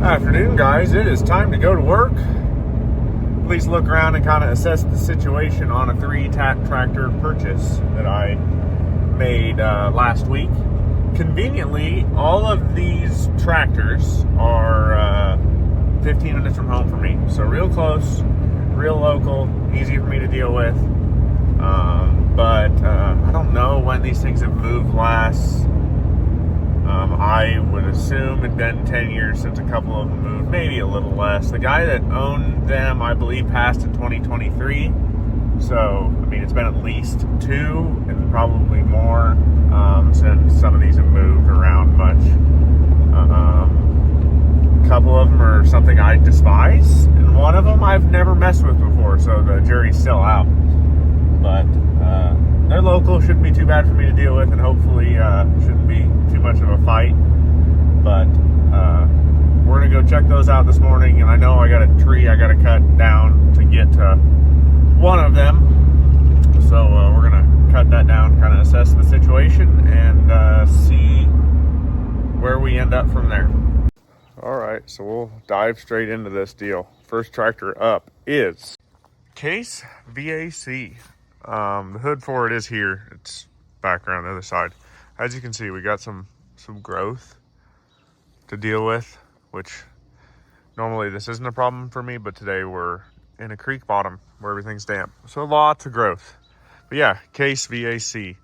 Afternoon, guys. It is time to go to work. Please look around and kind of assess the situation on a 3-tack tractor purchase that I made last week. Conveniently, all of these tractors are 15 minutes from home for me. So real close, real local, easy for me to deal with. But I don't know when these things have moved last. I would assume it'd been 10 years since a couple of them moved, maybe a little less. The guy that owned them, I believe, passed in 2023. So, I mean, it's been at least 2 and probably more since some of these have moved around much. A couple of them are something I despise, and one of them I've never messed with before, so the jury's still out. But they're local, shouldn't be too bad for me to deal with, and hopefully shouldn't be too much of a fight. But we're gonna go check those out this morning, and I know I got a tree I gotta cut down to get to one of them. So we're gonna cut that down, kind of assess the situation, and see where we end up from there. All right, so we'll dive straight into this deal. First tractor up is Case VAC. The hood for it is here. It's back around the other side. As you can see, we got some growth to deal with, which normally this isn't a problem for me, but today we're in a creek bottom where everything's damp. So lots of growth. But yeah, Case VAC.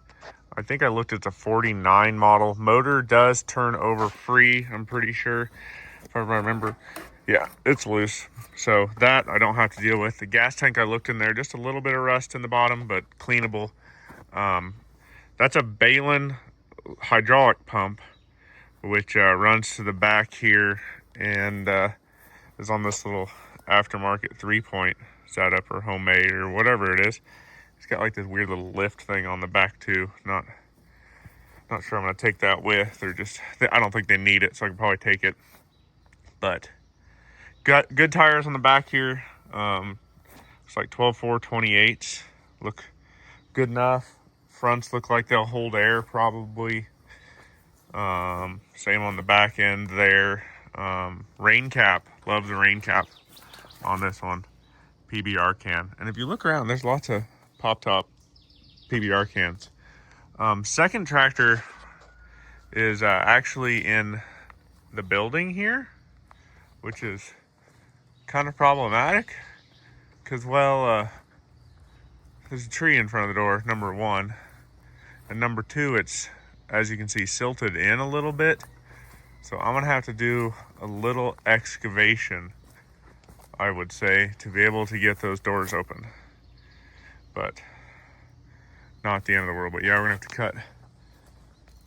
I think I looked at the 49 model. Motor does turn over free, I'm pretty sure, if I remember. Yeah, it's loose. So that I don't have to deal with. The gas tank, I looked in there, just a little bit of rust in the bottom, but cleanable. That's a Balin hydraulic pump, which runs to the back here and is on this little aftermarket 3-point setup or homemade or whatever it is. It's got like this weird little lift thing on the back too. Not sure I'm gonna take that with, or just, I don't think they need it, so I can probably take it. But got good tires on the back here. It's like 12.4 28s. Look good enough. Fronts look like they'll hold air probably. Same on the back end there. Rain cap. Love the rain cap on this one. PBR can. And if you look around, there's lots of pop top PBR cans. Second tractor is actually in the building here, which is kind of problematic because, well, there's a tree in front of the door, number one, and number two, it's, as you can see, silted in a little bit, so I'm gonna have to do a little excavation, I would say, to be able to get those doors open. But not the end of the world. But yeah, we're gonna have to cut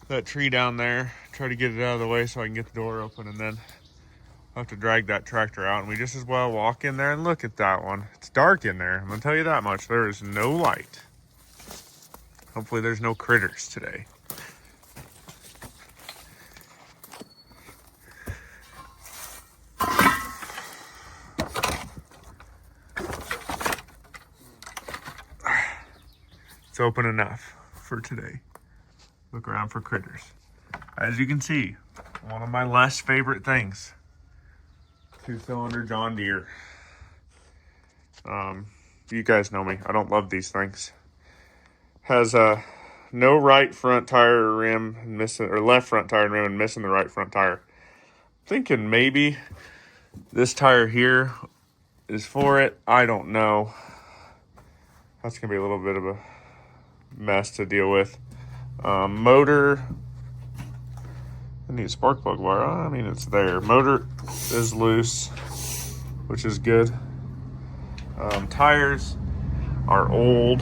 that tree down there, try to get it out of the way so I can get the door open, and then I'll have to drag that tractor out, and we just as well walk in there and look at that one. It's dark in there, I'm gonna tell you that much. There is no light. Hopefully there's no critters today. It's open enough for today. Look around for critters. As you can see, one of my less favorite things. 2-cylinder John Deere. You guys know me. I don't love these things. Has no right front tire or rim missing, or left front tire and rim and missing the right front tire. Thinking maybe this tire here is for it. I don't know. That's gonna be a little bit of a mess to deal with. Motor. I need a spark plug wire. I mean, it's there. Motor is loose, which is good. Tires are old,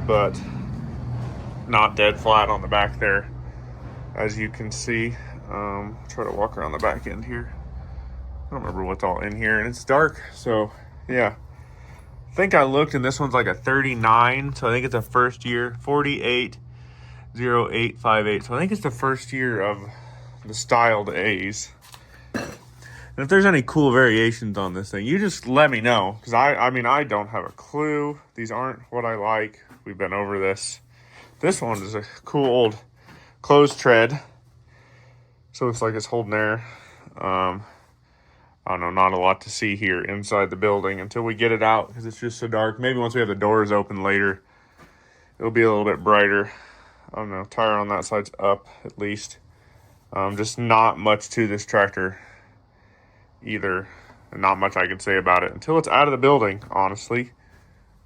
but not dead flat on the back there, as you can see. Try to walk around the back end here. I don't remember what's all in here, and it's dark, so yeah. I think I looked, and this one's like a 39, so I think it's a first year, 480858. So I think it's the first year of the styled A's. And if there's any cool variations on this thing, you just let me know, because I mean, I don't have a clue. These aren't what I like. We've been over this. This one is a cool old closed tread, so it's like it's holding air. I don't know, not a lot to see here inside the building until we get it out because it's just so dark. Maybe once we have the doors open later, it'll be a little bit brighter. I don't know, tire on that side's up at least. Just not much to this tractor either. And not much I can say about it until it's out of the building, honestly.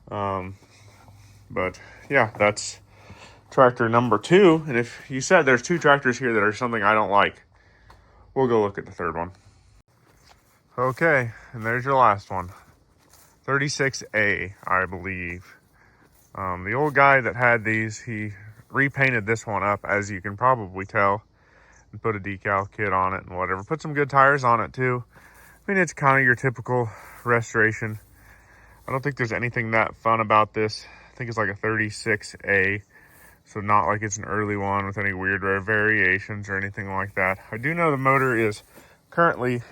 But yeah, that's tractor number 2. And if you said there's 2 tractors here that are something I don't like, we'll go look at the third one. Okay, and there's your last one. 36A, I believe. The old guy that had these, he repainted this one up, as you can probably tell, and put a decal kit on it and whatever. Put some good tires on it too. I mean, it's kind of your typical restoration. I don't think there's anything that fun about this. I think it's like a 36A, so not like it's an early one with any weird variations or anything like that. I do know the motor is currently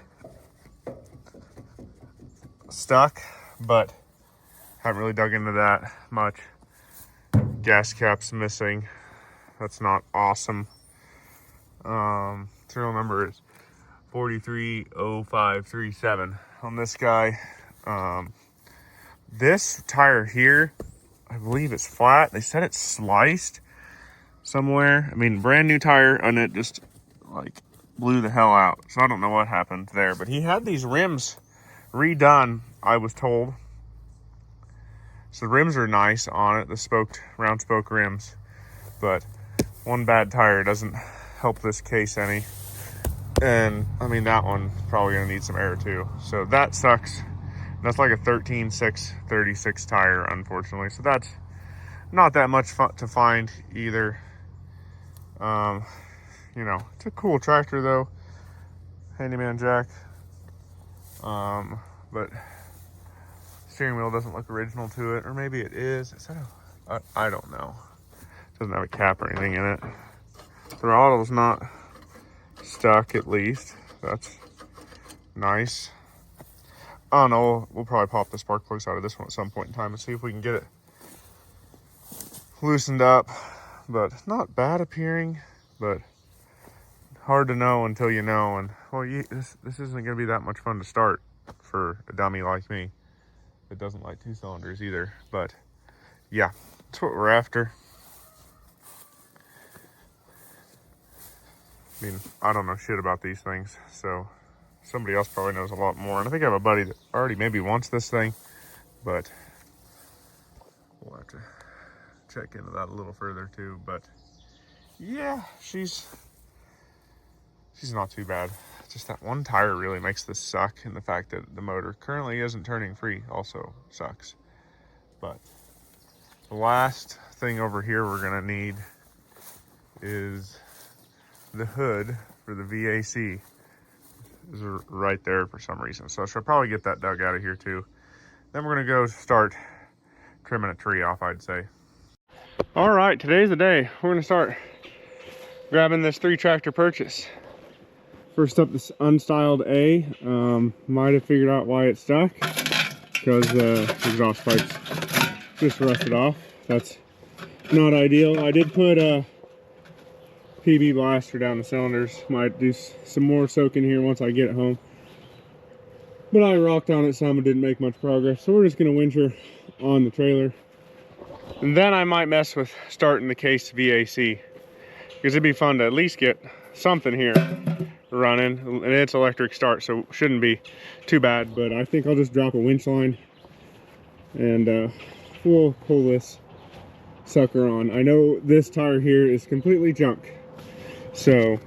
stuck, but haven't really dug into that much. Gas cap's missing. That's not awesome. Serial number is 430537 on this guy. This tire here, I believe it's flat. They said it's sliced somewhere. I mean, brand new tire, and it just like blew the hell out. So I don't know what happened there, but he had these rims redone, I was told. So the rims are nice on it, the round spoke rims, but one bad tire doesn't help this case any. And I mean, that one probably gonna need some air too. So that sucks. That's like a 13.636 tire, unfortunately. So that's not that much fun to find either. You know, it's a cool tractor though. Handyman jack. But steering wheel doesn't look original to it, or maybe it is. I don't know. It doesn't have a cap or anything in it. Throttle's not stuck, at least. That's nice. I don't know. We'll probably pop the spark plugs out of this one at some point in time and see if we can get it loosened up. But not bad appearing, but hard to know until you know. And well, this isn't going to be that much fun to start for a dummy like me. It doesn't like 2 cylinders either. But yeah, that's what we're after. I mean, I don't know shit about these things, so somebody else probably knows a lot more. And I think I have a buddy that already maybe wants this thing, but we'll have to check into that a little further too. But yeah, she's not too bad. Just that one tire really makes this suck, and the fact that the motor currently isn't turning free also sucks. But the last thing over here we're gonna need is the hood for the VAC. Is right there for some reason, so I should probably get that dug out of here too. Then we're gonna go start trimming a tree off, I'd say. All right, today's the day. We're gonna start grabbing this 3 tractor purchase. First up, this unstyled A. Might have figured out why it's stuck, because the exhaust pipes just rusted off. That's not ideal. I did put a PB blaster down the cylinders. Might do some more soaking here once I get it home. But I rocked on it some and didn't make much progress. So we're just gonna winch her on the trailer. And then I might mess with starting the case VAC, because it'd be fun to at least get something here running. And it's electric start, so shouldn't be too bad. But I think I'll just drop a winch line and we'll pull this sucker on. I know this tire here is completely junk, so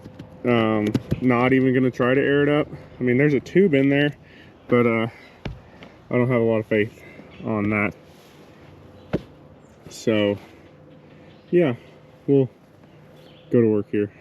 not even gonna try to air it up. I mean, there's a tube in there, but I don't have a lot of faith on that. So yeah, we'll go to work here.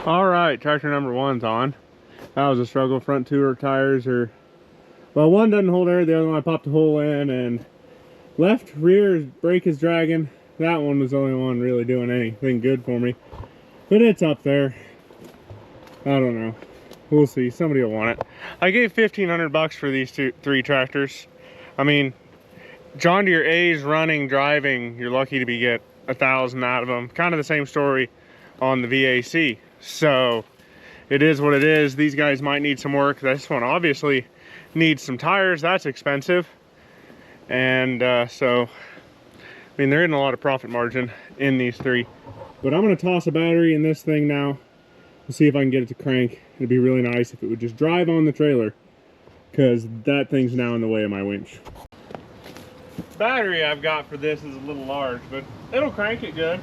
All right, tractor number 1's on. That was a struggle. Front two tires are, well, one doesn't hold air, the other one I popped a hole in, and left rear brake is dragging. That one was the only one really doing anything good for me. But it's up there. I don't know. We'll see. Somebody will want it. I gave $1,500 for these three tractors. I mean, John Deere A's running, driving, you're lucky to get 1,000 out of them. Kind of the same story on the VAC. So it is what it is. These guys might need some work. This one obviously needs some tires. That's expensive. And so, I mean, they're in a lot of profit margin in these three. But I'm going to toss a battery in this thing now and see if I can get it to crank. It'd be really nice if it would just drive on the trailer, because that thing's now in the way of my winch. Battery I've got for this is a little large, but it'll crank it good.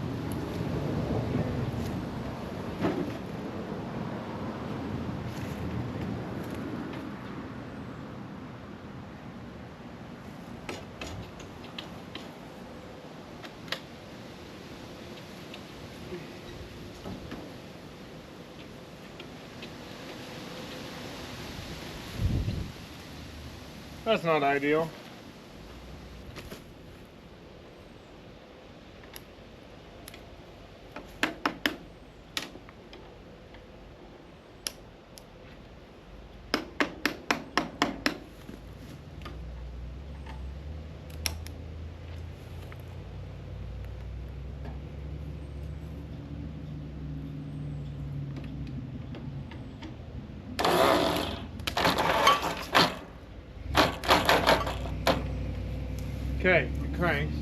That's not ideal. Okay, it cranks.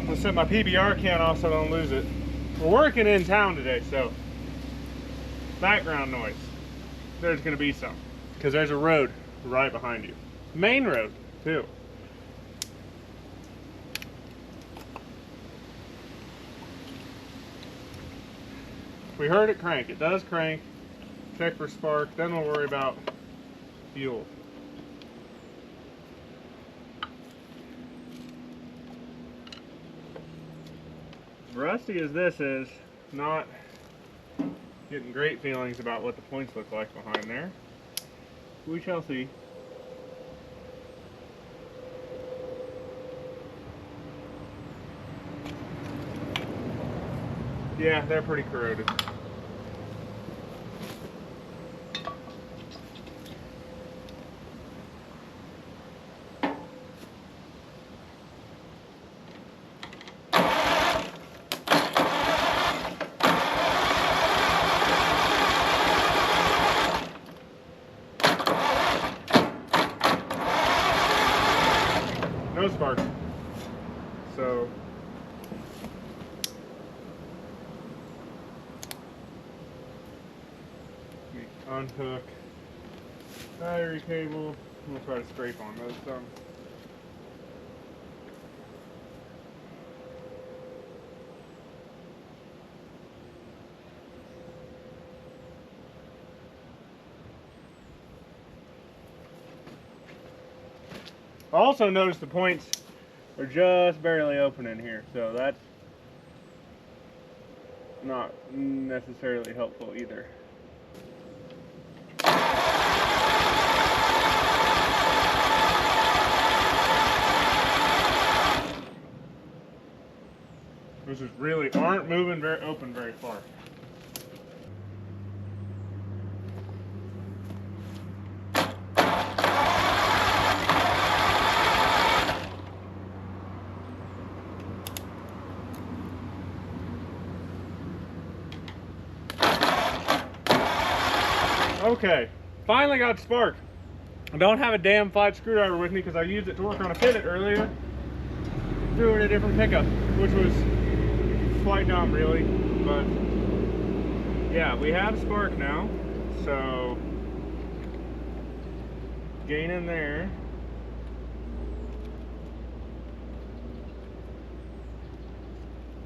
Let's set my PBR count off so I don't lose it. We're working in town today, so background noise. There's gonna be some, because there's a road right behind you. Main road, too. We heard it crank. It does crank. Check for spark, then we'll worry about fuel. Rusty as this is, not getting great feelings about what the points look like behind there. We shall see. Yeah, they're pretty corroded. No spark. So we unhook battery cable. We'll try to scrape on those some. I also noticed the points are just barely open in here, so that's not necessarily helpful either. Those just really aren't moving open very far. Okay, finally got spark. I don't have a damn flat screwdriver with me because I used it to work on a pivot earlier. Threw it in a different pickup, which was quite dumb really, but yeah, we have spark now, so gain in there.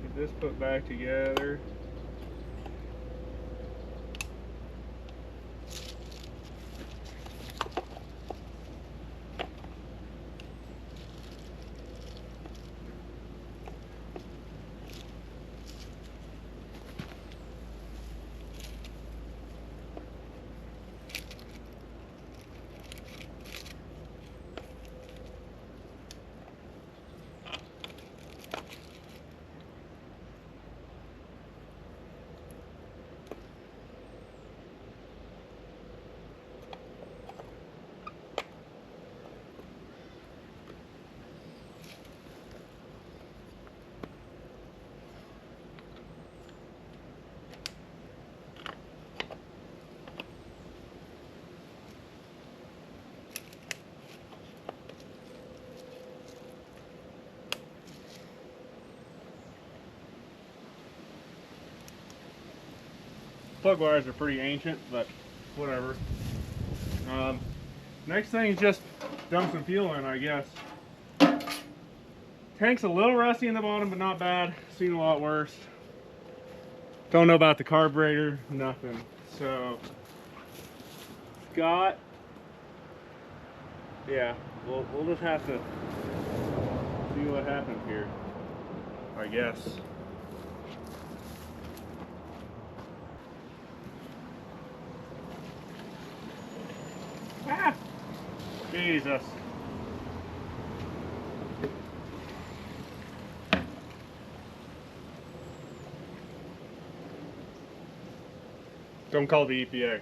Get this put back together. plug wires are pretty ancient, but whatever. Next thing is just dump some fuel in, I guess. Tank's a little rusty in the bottom, but not bad. Seen a lot worse. Don't know about the carburetor, nothing. So, got, yeah, we'll just have to see what happens here, I guess. Ah! Jesus. Don't call the EPA.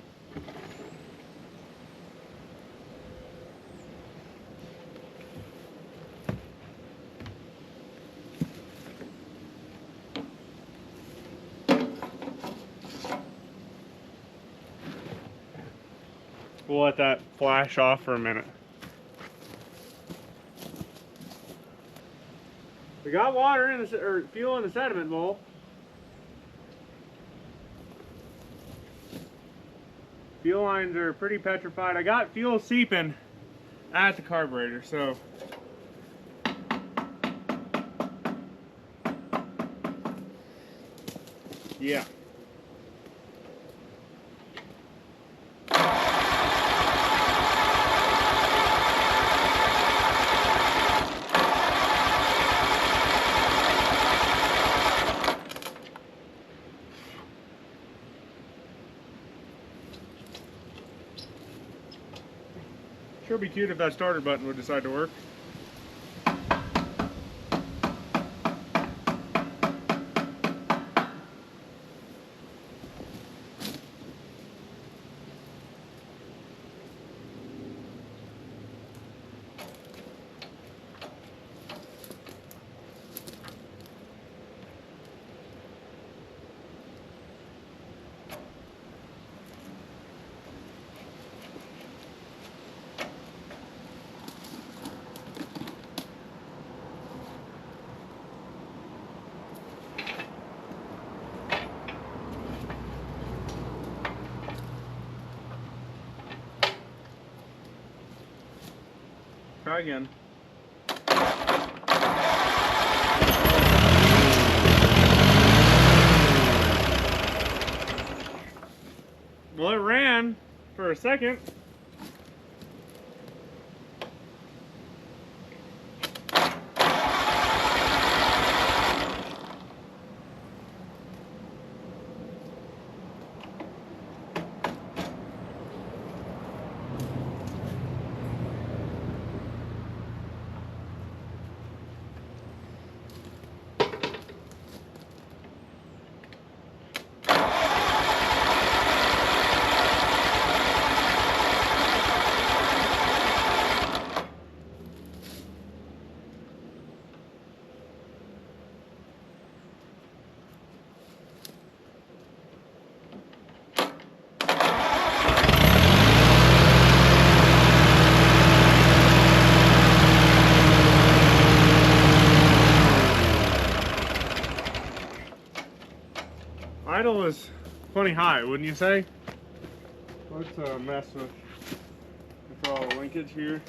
We'll let that flash off for a minute. We got water in the, or fuel in the sediment bowl. Fuel lines are pretty petrified. I got fuel seeping at the carburetor, so yeah. Sure be cute if that starter button would decide to work. Try again. Well, it ran for a second. Idle is plenty high, wouldn't you say? Let's mess with the throttle linkage here.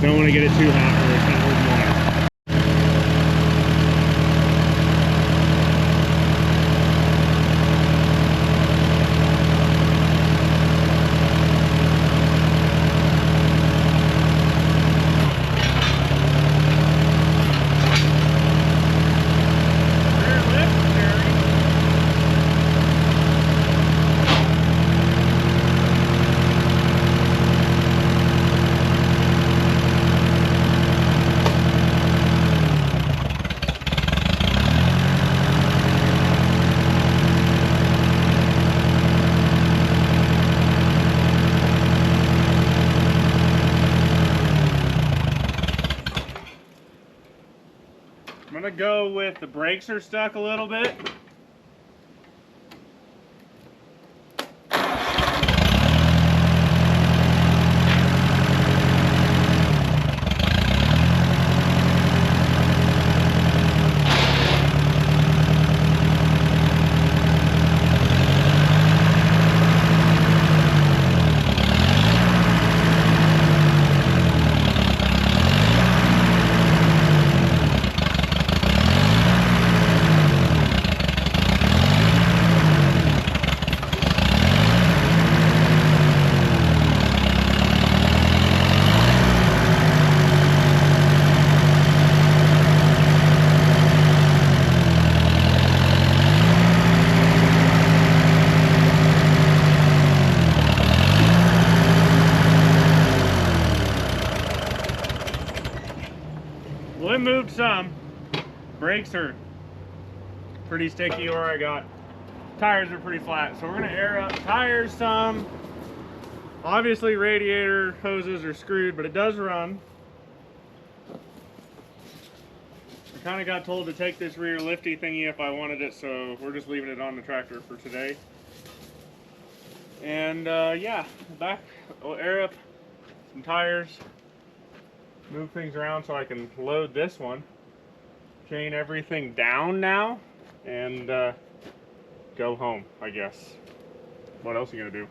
Don't want to get it too hot or it's not worth water. I'm gonna go with the brakes are stuck a little bit. Well, it moved some. Brakes are pretty sticky where I got. Tires are pretty flat, so we're gonna air up tires some. Obviously radiator hoses are screwed, but it does run. I kind of got told to take this rear lifty thingy if I wanted it, so we're just leaving it on the tractor for today. And yeah, back, we'll air up some tires, move things around so I can load this one, chain everything down now, and go home, I guess. What else are you gonna do?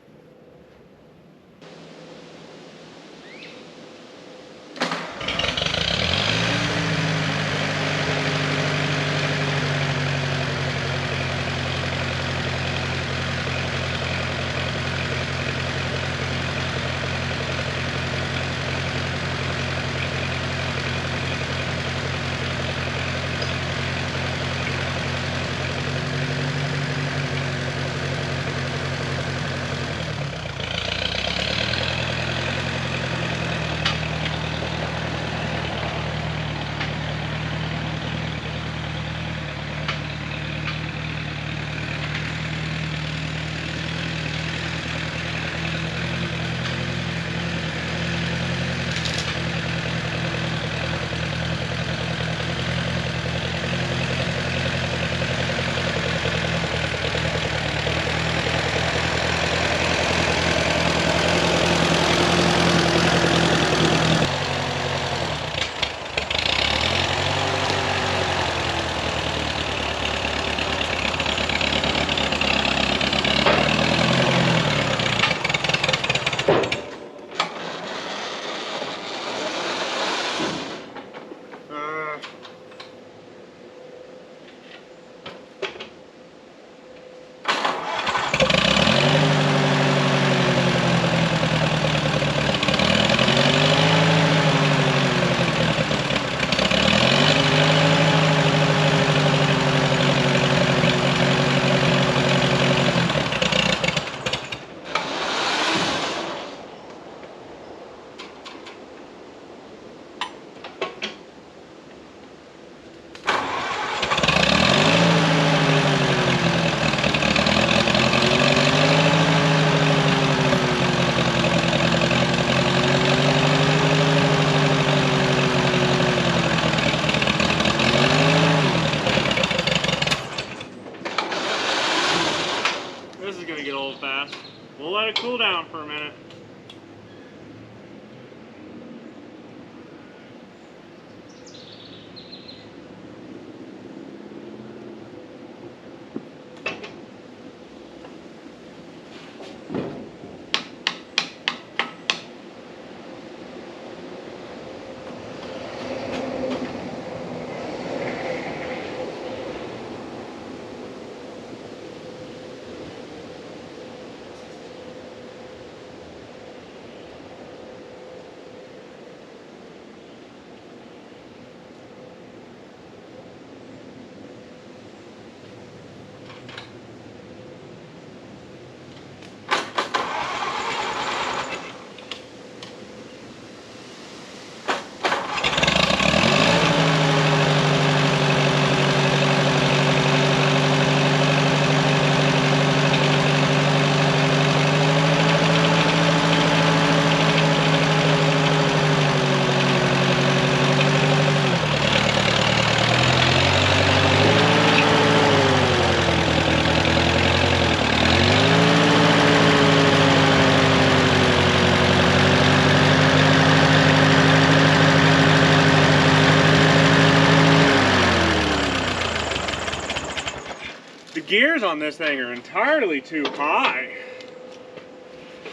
on this thing are entirely too high.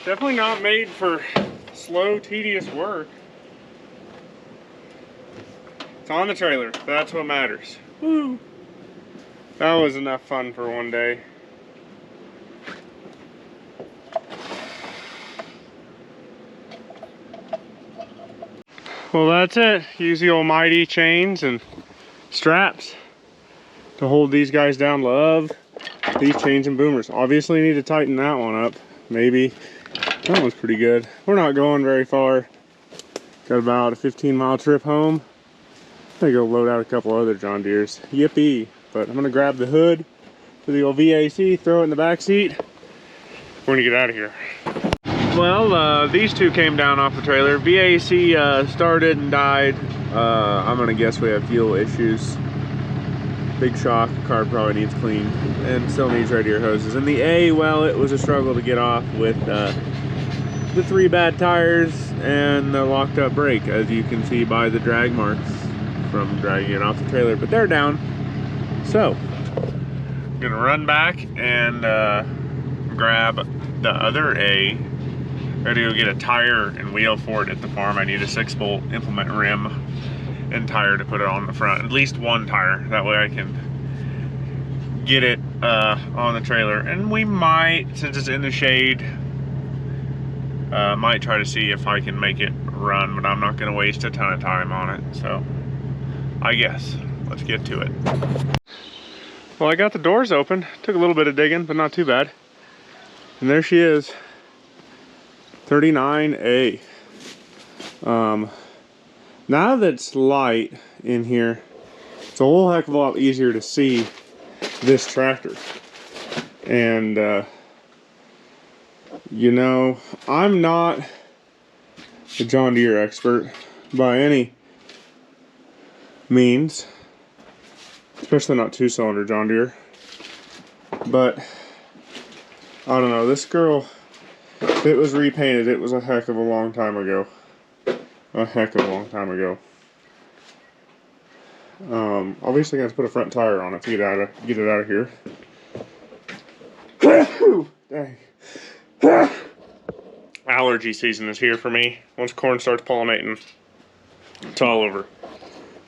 Definitely not made for slow, tedious work. It's on the trailer. That's what matters. Woo! That was enough fun for one day. Well, that's it. Use the almighty chains and straps to hold these guys down. Love these chains and boomers. Obviously need to tighten that one up. Maybe. That one's pretty good. We're not going very far. Got about a 15-mile trip home. I'm gonna go load out a couple other John Deeres. Yippee. But I'm gonna grab the hood for the old VAC, throw it in the back seat. We're gonna get out of here. Well, these two came down off the trailer. VAC started and died. I'm gonna guess we have fuel issues. Big shock, carb probably needs cleaned, and still needs radiator hoses. And the A, well, it was a struggle to get off with the 3 bad tires and the locked up brake, as you can see by the drag marks from dragging it off the trailer, but they're down. So, I'm gonna run back and grab the other A. Ready to go get a tire and wheel for it at the farm. I need a 6-bolt implement rim and tire to put it on the front. At least one tire. That way I can get it on the trailer. And we might, since it's in the shade, might try to see if I can make it run, but I'm not going to waste a ton of time on it. So, I guess. Let's get to it. Well, I got the doors open. Took a little bit of digging, but not too bad. And there she is. 39A. Now that it's light in here, it's a whole heck of a lot easier to see this tractor. And you know, I'm not a John Deere expert by any means, especially not 2-cylinder John Deere, but I don't know, this girl, if it was repainted, it was a heck of a long time ago. A heck of a long time ago. Obviously gonna have to put a front tire on it to get it out of here. Dang. Allergy season is here for me. Once corn starts pollinating, it's all over.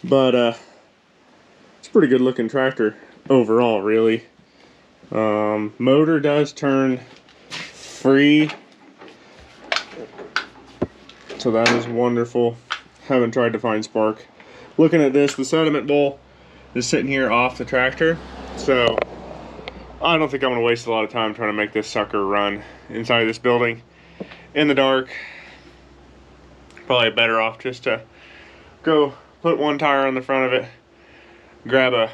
But it's a pretty good looking tractor overall, really. Motor does turn free, so that is wonderful. Haven't tried to find spark. Looking at this, the sediment bowl is sitting here off the tractor, so I don't think I'm gonna waste a lot of time trying to make this sucker run inside this building in the dark. Probably better off just to go put one tire on the front of it, grab a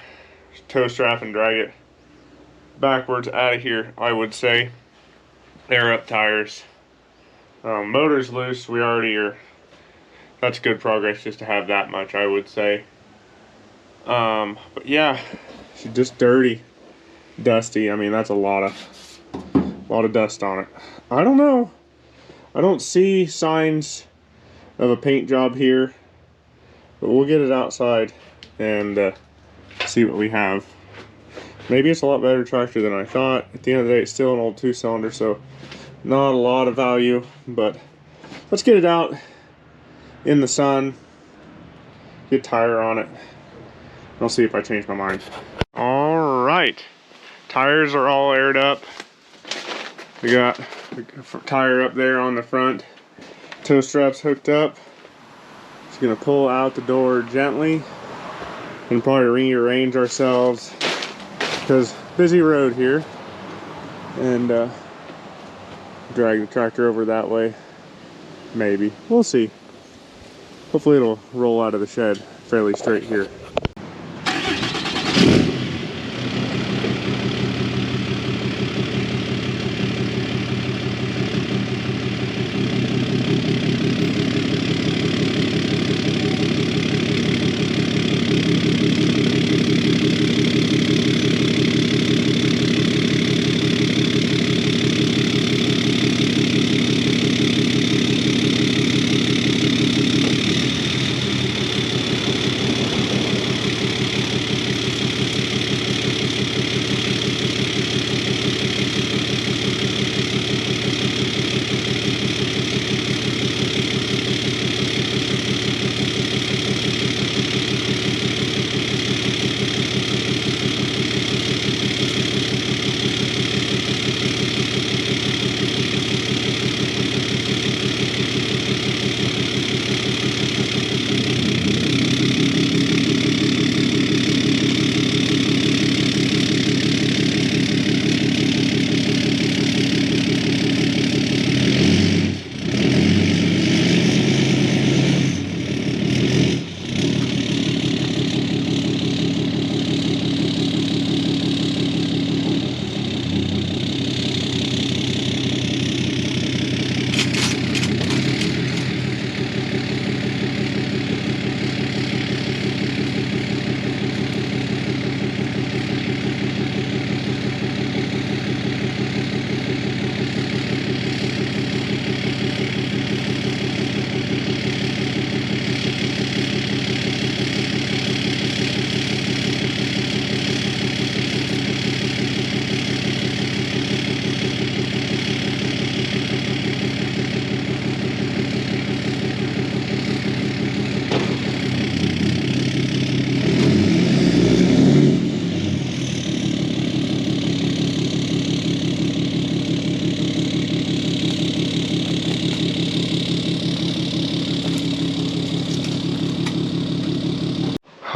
tow strap and drag it backwards out of here, I would say. Air up tires. Motor's loose. We already are. That's good progress just to have that much, I would say. But yeah, she's just dirty, dusty. I mean, that's a lot of dust on it. I don't know. I don't see signs of a paint job here, but we'll get it outside and see what we have. Maybe it's a lot better tractor than I thought. At the end of the day, it's still an old 2-cylinder, so not a lot of value, but let's get it out in the sun, get a tire on it. I'll see if I change my mind. All right, tires are all aired up. We got the tire up there on the front, tow straps hooked up. Just gonna pull out the door gently and probably rearrange ourselves because busy road here, and drag the tractor over that way. Maybe. We'll see. Hopefully it'll roll out of the shed fairly straight here.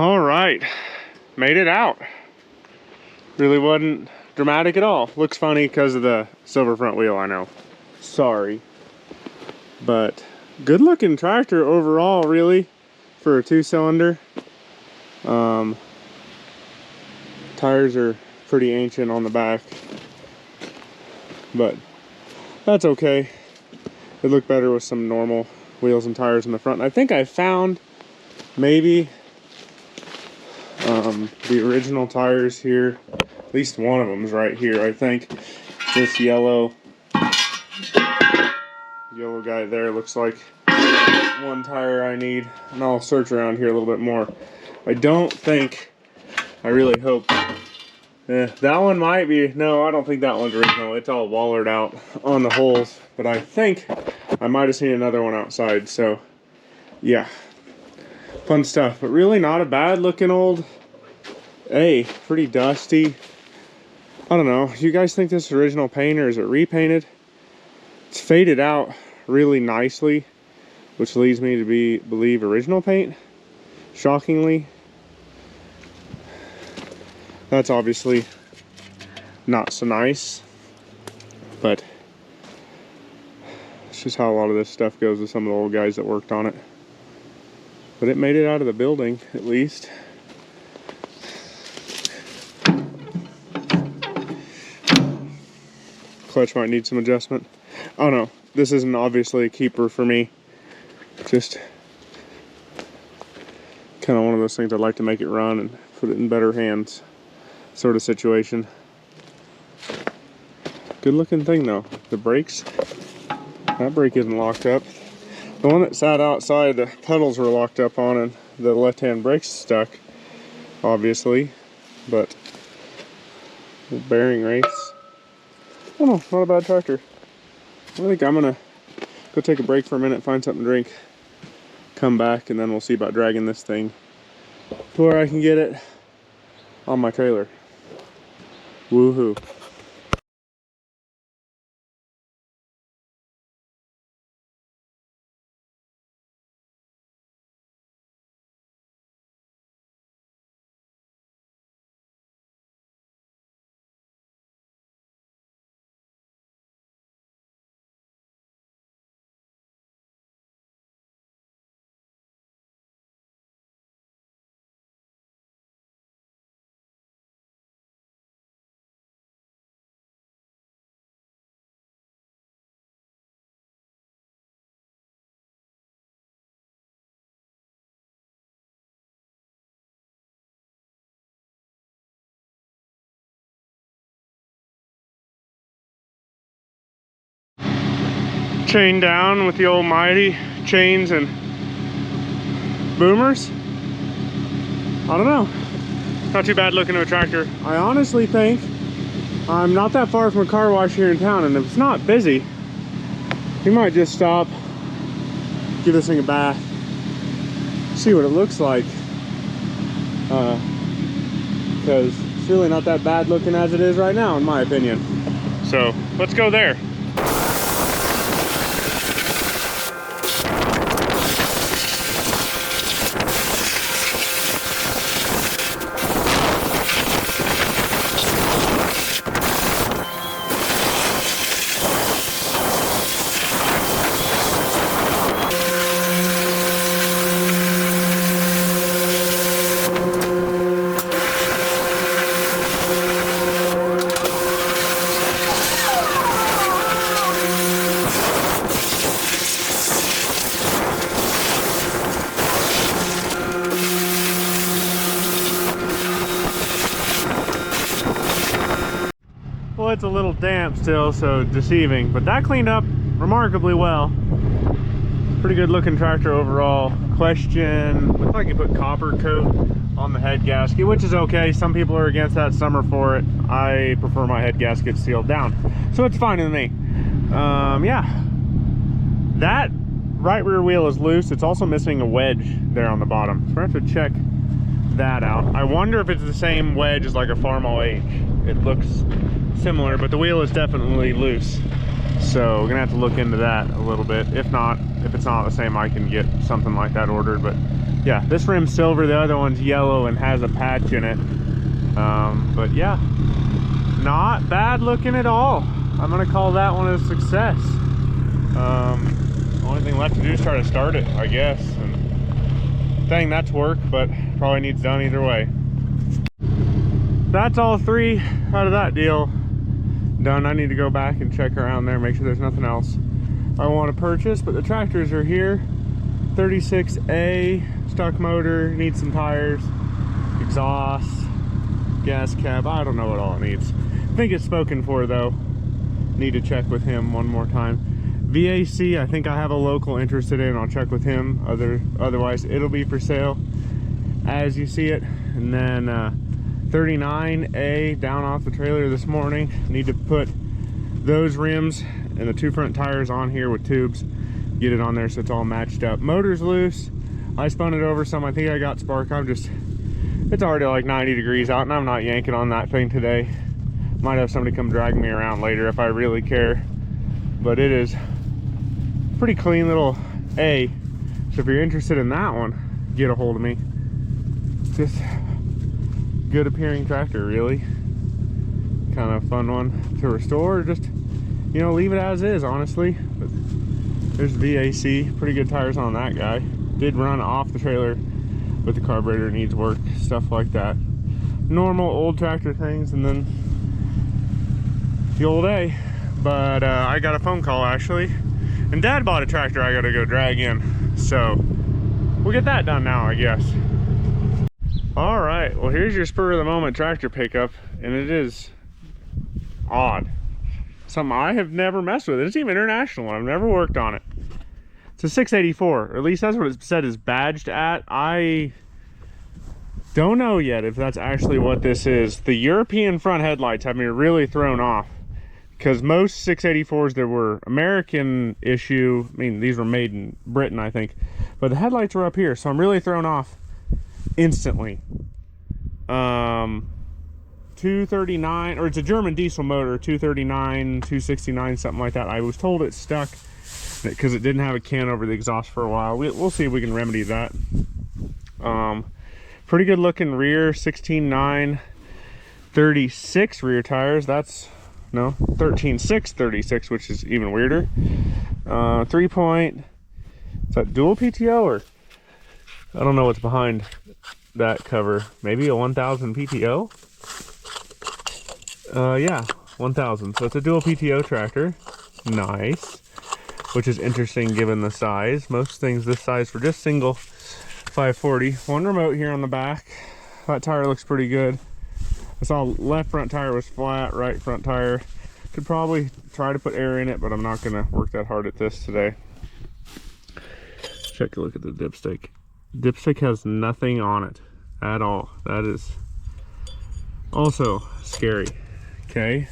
All right, made it out. Really wasn't dramatic at all. Looks funny because of the silver front wheel, I know. Sorry. But good looking tractor overall, really, for a 2-cylinder. Tires are pretty ancient on the back, but that's okay. It looked better with some normal wheels and tires in the front. I think I found maybe the original tires here. At least one of them is right here. I think this yellow guy there looks like one tire I need, and I'll search around here a little bit more. I don't think, I really hope, that one might be, no, I don't think that one's original. It's all wallered out on the holes, but I think I might have seen another one outside. So yeah, fun stuff, but really not a bad looking old A. Pretty dusty. I don't know, you guys think this is original paint or is it repainted? It's faded out really nicely, which leads me to believe original paint. Shockingly, that's obviously not so nice, but it's just how a lot of this stuff goes with some of the old guys that worked on it. But it made it out of the building, at least. Clutch might need some adjustment. I don't know. This isn't obviously a keeper for me. Just kind of one of those things I'd like to make it run and put it in better hands sort of situation. Good looking thing though. The brakes, that brake isn't locked up. The one that sat outside, the pedals were locked up on and the left-hand brake's stuck, obviously, but the bearing race. I don't know, not a bad tractor. I think I'm gonna go take a break for a minute, find something to drink, come back, and then we'll see about dragging this thing to where I can get it on my trailer. Woohoo. Chain down with the old mighty chains and boomers. I don't know, not too bad looking to a tractor. I honestly think I'm not that far from a car wash here in town, and if it's not busy, we might just stop, give this thing a bath, see what it looks like, because it's really not that bad looking as it is right now, in my opinion. So let's go there. Well, it's a little damp still, so deceiving, but that cleaned up remarkably well. Pretty good looking tractor overall. Question, looks like you put copper coat on the head gasket, which is okay. Some people are against that, some are for it. I prefer my head gasket sealed down, so it's fine with me. Yeah, that right rear wheel is loose. It's also missing a wedge there on the bottom, so we're gonna have to check that out. I wonder if it's the same wedge as like a Farmall H. It looks similar, but the wheel is definitely loose, so we're gonna have to look into that a little bit. If not, if it's not the same, I can get something like that ordered, but Yeah, this rim's silver, the other one's yellow and has a patch in it. But yeah, not bad looking at all. I'm gonna call that one a success. Only thing left to do is try to start it, I guess. And dang, that's work, but probably needs done either way. That's all 3 out of that deal done. I need to go back and check around there, make sure there's nothing else I want to purchase, but the tractors are here. 36A, stock motor, needs some tires, exhaust, gas cap, I don't know what all it needs. I think it's spoken for though. Need to check with him one more time. VAC, I think I have a local interested in. I'll check with him. Otherwise, it'll be for sale as you see it. And then 39A down off the trailer this morning. Need to put those rims and the 2 front tires on here with tubes. Get it on there so it's all matched up. Motor's loose. I spun it over some. I think I got spark. It's already like 90 degrees out and I'm not yanking on that thing today. Might have somebody come drag me around later if I really care. But it is pretty clean little A. So if you're interested in that one, get a hold of me. Just good appearing tractor, really. Kind of fun one to restore, or just, you know, leave it as is, honestly. But there's VAC, pretty good tires on that guy. Did run off the trailer, but the carburetor needs work, stuff like that. Normal old tractor things, and then the old A. But I got a phone call actually, and Dad bought a tractor I gotta go drag in, so we'll get that done now, I guess. All right, well, here's your spur of the moment tractor pickup, and it is odd. Something I have never messed with. It's even international. I've never worked on it. It's a 684, or at least that's what it said is badged at. I don't know yet if that's actually what this is. The European front headlights have me really thrown off, because most 684s that were American issue, I mean, these were made in Britain, I think, but the headlights were up here, so I'm really thrown off instantly. 239, or it's a German diesel motor, 239, 269, something like that. I was told it stuck because it didn't have a can over the exhaust for a while. We'll see if we can remedy that. Pretty good looking rear, 16.9 36 rear tires. That's no 13.6 36, which is even weirder. 3-point, is that dual PTO, or I don't know what's behind that cover. Maybe a 1000 PTO. Yeah, 1000. So it's a dual PTO tractor. Nice. Which is interesting given the size. Most things this size were just single 540. One remote here on the back. That tire looks pretty good. I saw left front tire was flat, right front tire. Could probably try to put air in it, but I'm not gonna work that hard at this today. Check a look at the dipstick. Dipstick has nothing on it at all. That is also scary. Okay.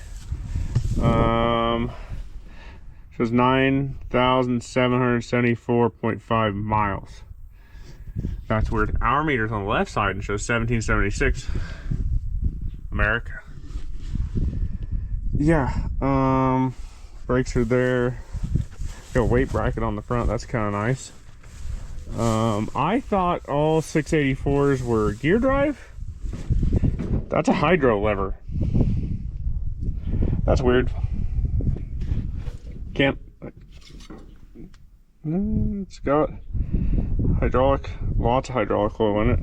Shows 9,774.5 miles. That's weird. Hour meters on the left side and shows 1776. America. Yeah. Brakes are there. Got a weight bracket on the front. That's kind of nice. I thought all 684s were gear drive. That's a hydro lever. That's weird. Can't. It's got hydraulic, lots of hydraulic oil in it.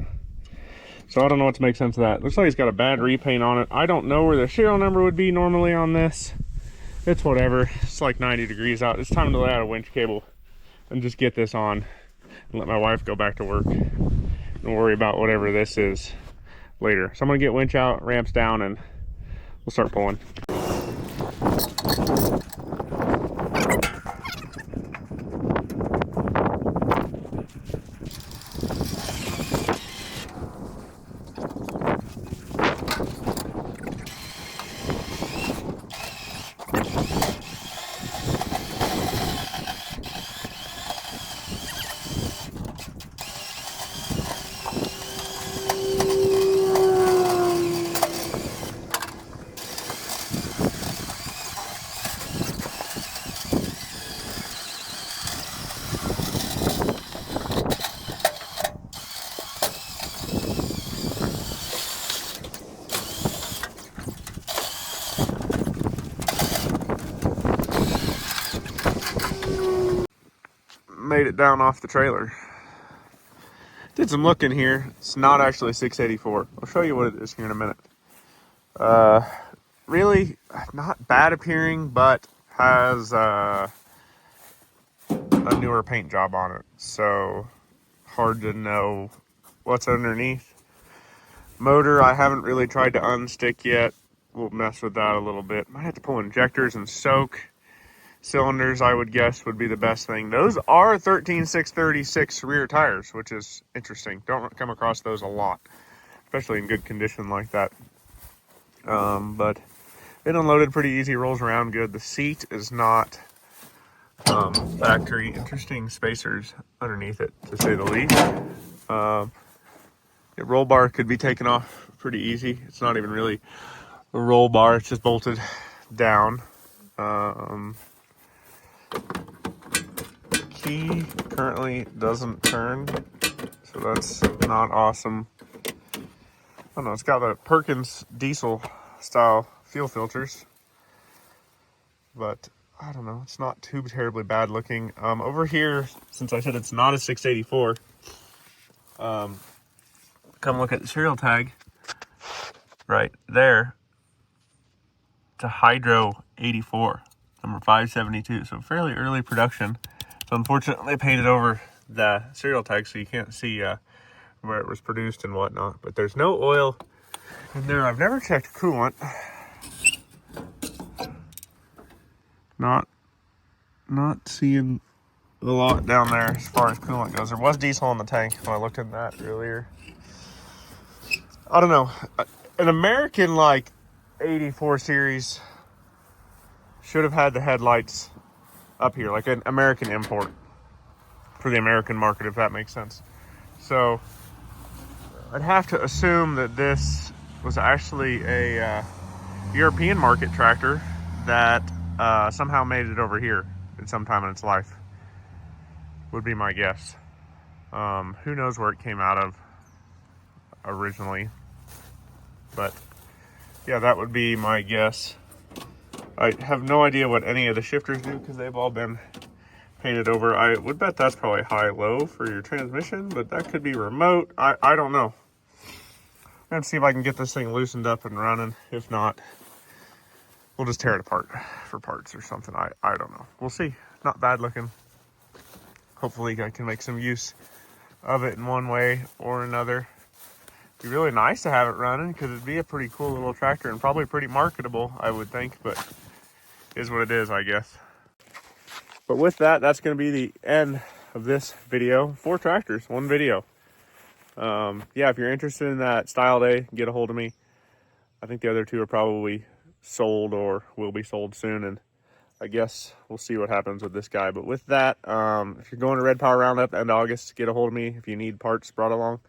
So I don't know what to make sense of that. Looks like it's got a bad repaint on it. I don't know where the serial number would be normally on this. It's whatever. It's like 90 degrees out. It's time to lay out a winch cable and just get this on and let my wife go back to work and worry about whatever this is later. So I'm gonna get winch out, ramps down, and we'll start pulling. made it down off the trailer. Did some looking here. It's not actually 684. I'll show you what it is here in a minute. Really not bad appearing, but has a newer paint job on it. So hard to know what's underneath. Motor, I haven't really tried to unstick yet. We'll mess with that a little bit. Might have to pull injectors and soak. Cylinders, I would guess, would be the best thing. Those are 13636 rear tires, which is interesting. Don't come across those a lot, especially in good condition like that. But it unloaded pretty easy, rolls around good. The seat is not factory. Interesting spacers underneath it, to say the least. The roll bar could be taken off pretty easy. It's not even really a roll bar, it's just bolted down. Key currently doesn't turn, so that's not awesome. I don't know, it's got the Perkins diesel style fuel filters, but I don't know, it's not too terribly bad looking. Over here, since I said it's not a 684, come look at the serial tag right there. It's a Hydro 84, number 572, so fairly early production. So unfortunately they painted over the serial tag so you can't see where it was produced and whatnot, but there's no oil in there. I've never checked coolant. Not seeing a lot down there as far as coolant goes. There was diesel in the tank when I looked at that earlier. I don't know. An American like 84 series should have had the headlights up here, like an American import for the American market, if that makes sense. So I'd have to assume that this was actually a European market tractor that somehow made it over here at some time in its life, would be my guess. Who knows where it came out of originally, but yeah, that would be my guess. I have no idea what any of the shifters do because they've all been painted over. I would bet that's probably high-low for your transmission, but that could be remote. I don't know. I'm gonna see if I can get this thing loosened up and running. If not, we'll just tear it apart for parts or something. I don't know. We'll see. Not bad looking. Hopefully I can make some use of it in one way or another. It'd be really nice to have it running because it'd be a pretty cool little tractor and probably pretty marketable, I would think, but it is what it is, I guess. But with that, that's going to be the end of this video. 4 tractors, 1 video. Yeah, if you're interested in that style day, get a hold of me. I think the other 2 are probably sold or will be sold soon, and I guess we'll see what happens with this guy. But with that, if you're going to Red Power Roundup end August, get a hold of me if you need parts brought along.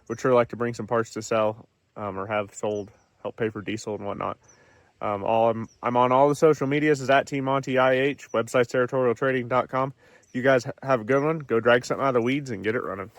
Would sure like to bring some parts to sell or have sold, help pay for diesel and whatnot. I'm on all the social medias is at Team Monty IH, website's territorialtrading.com. You guys have a good one. Go drag something out of the weeds and get it running.